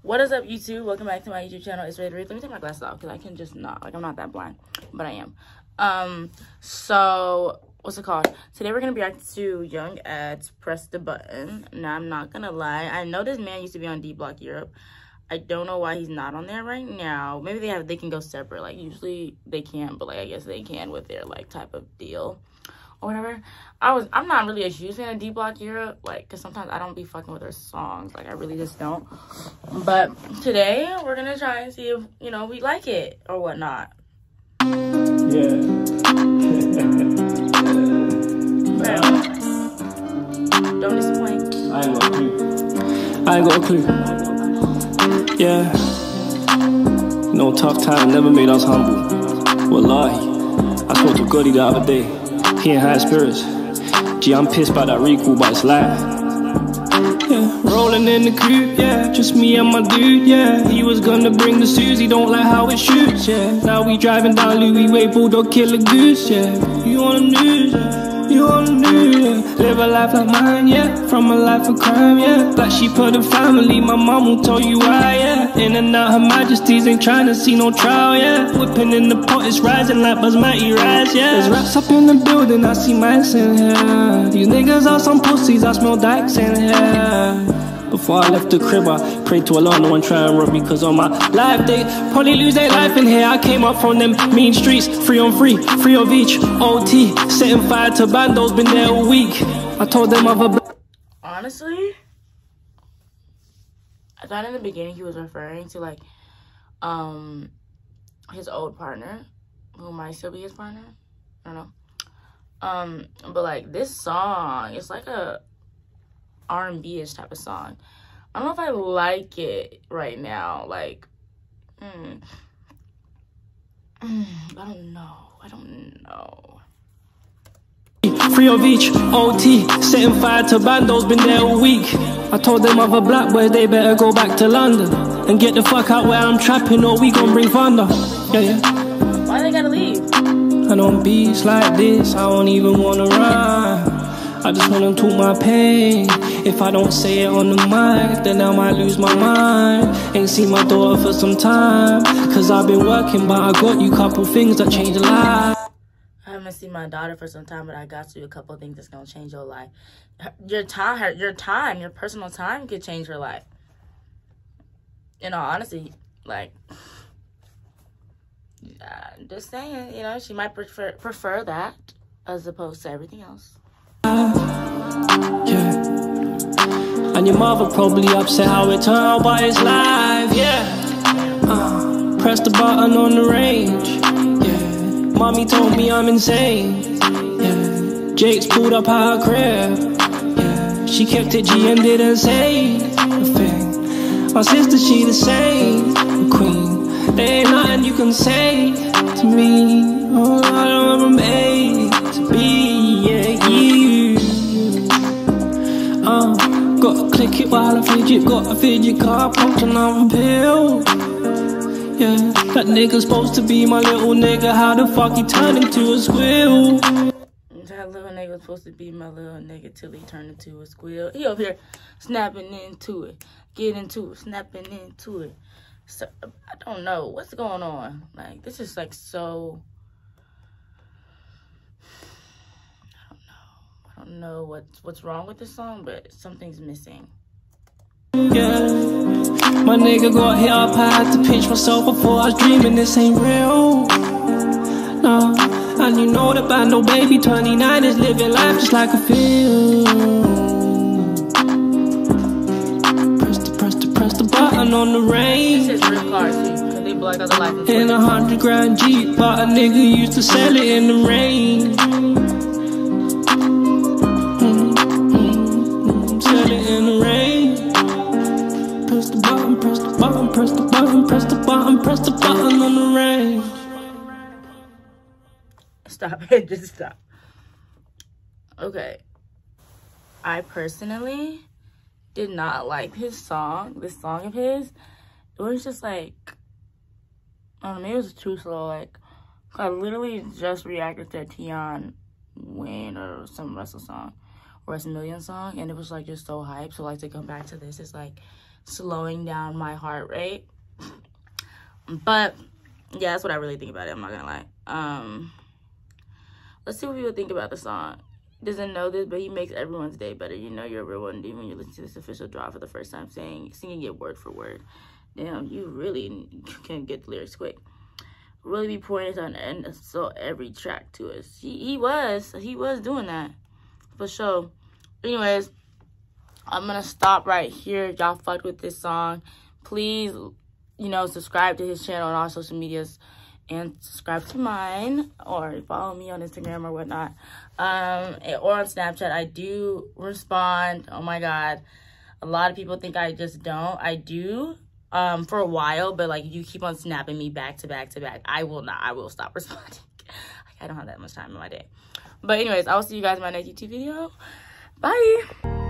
What is up, YouTube? Welcome back to my YouTube channel. It's itsRATEDRUTH. Let me take my glasses off because I can just not, like, I'm not that blind, but I am. So what's it called? Today we're gonna be reacting to Young Ad's Press the Button. Now, I'm not gonna lie, I know this man used to be on D Block Europe. I don't know why he's not on there right now. Maybe they can go separate. Like, usually they can't, but like I guess they can with their like type of deal or whatever. I'm not really a huge fan of D Block Europe, like, because sometimes I don't be fucking with their songs. Like, I really just don't. But today we're gonna try and see if, you know, we like it or whatnot. Yeah. Don't disappoint. I ain't got a clue. I ain't got a clue. Yeah. No tough time never made us humble. Wallahi. I spoke to Goody the other day. He in high spirits. Gee, I'm pissed by that recall, but it's life. Yeah, rolling in the coupe, yeah, just me and my dude, yeah. He was gonna bring the Susie, don't like how it shoots, yeah. Now we driving down Louis Way, Bulldog Killer Goose, yeah. You on the news, yeah. You on the news, yeah. Live a life like mine, yeah. From a life of crime, yeah. Black sheep of the family, my mom will tell you why, yeah. In and out, her majesties ain't trying to see no trial, yeah. Whipping in the pot, it's rising like Basmati rice, yeah. There's rats up in the building, I see mice in here. These niggas are some pussies, I smell dykes in here. Before I left the crib, I prayed to Allah, no one try and rob me, cause on my life they probably lose their life in here. I came up from them mean streets, free on free, free of each, OT, setting fire to bandos, been there a week. I told them honestly, I thought in the beginning he was referring to like his old partner, who might still be his partner, I don't know. But like this song, it's like a R&B-ish type of song. I don't know if I like it right now. Like, I don't know. Free of each, OT, setting fire to bandos, been there a week. I told them other black boys they better go back to London and get the fuck out where I'm trapping, or we gon' bring thunder. Yeah, yeah. Why they gotta leave? And on beats like this, I don't even wanna rhyme. I just wanna talk my pain. If I don't say it on the mic, then I might lose my mind. Ain't seen my daughter for some time, cause I've been working, but I got you couple things that change a life. I haven't seen my daughter for some time, but I got you a couple things that's gonna change your life. Your personal time could change her life. You know, honestly, like, just saying, you know, she might prefer that as opposed to everything else. Yeah. And your mother probably upset how it turned out, but it's live, yeah. Press the button on the range, yeah. Mommy told me I'm insane, yeah. Jake's pulled up at her crib, yeah. She kept it G and didn't say a thing. My sister, she the same, the queen. There ain't nothing you can say to me. Oh, I don't ever made to be, yeah, you. Gotta click it while I fidget, got a fidget car, popped another pill. Yeah, that nigga's supposed to be my little nigga, how the fuck he turned into a squirrel? That little nigga was supposed to be my little nigga till he turned into a squirrel. He over here snapping into it, get into it, snapping into it. So, I don't know what's going on. Like, this is like so, I don't know what's wrong with this song, but something's missing. Yeah, my nigga got hit up, I had to pinch myself before I was dreaming this ain't real. No, and you know the band, oh baby, 29 is living life just like a film. Press the button on the range. This is real cars too, because they block out the life. In a 100 grand Jeep, but a nigga used to sell it in the rain. Sell it in the rain. Press the button, press the button, press the button, press the button, press the button on the range. Stop it, just stop. Okay. I personally did not like this song of his. It was just like, I don't know, maybe it was too slow. Like, I literally just reacted to Tion Wayne or some Russell song, or a Million song, and it was like just so hype. So like to come back to this, it's like slowing down my heart rate. But yeah, that's what I really think about it. I'm not gonna lie. Let's see what people think about the song. Doesn't know this, but he makes everyone's day better. You know you're a real one when you listen to this official drop for the first time, singing it word for word. Damn, you really can get the lyrics quick. Really be pouring it on and so every track to us. He was doing that for sure. Anyways, I'm gonna stop right here. Y'all fucked with this song. Please, you know, subscribe to his channel on all social medias and subscribe to mine, or follow me on Instagram or whatnot, or on Snapchat. I do respond. Oh my god, a lot of people think I just don't. I do for a while, but like you keep on snapping me back to back to back, I will stop responding. I don't have that much time in my day. But anyways, I will see you guys in my next YouTube video. Bye.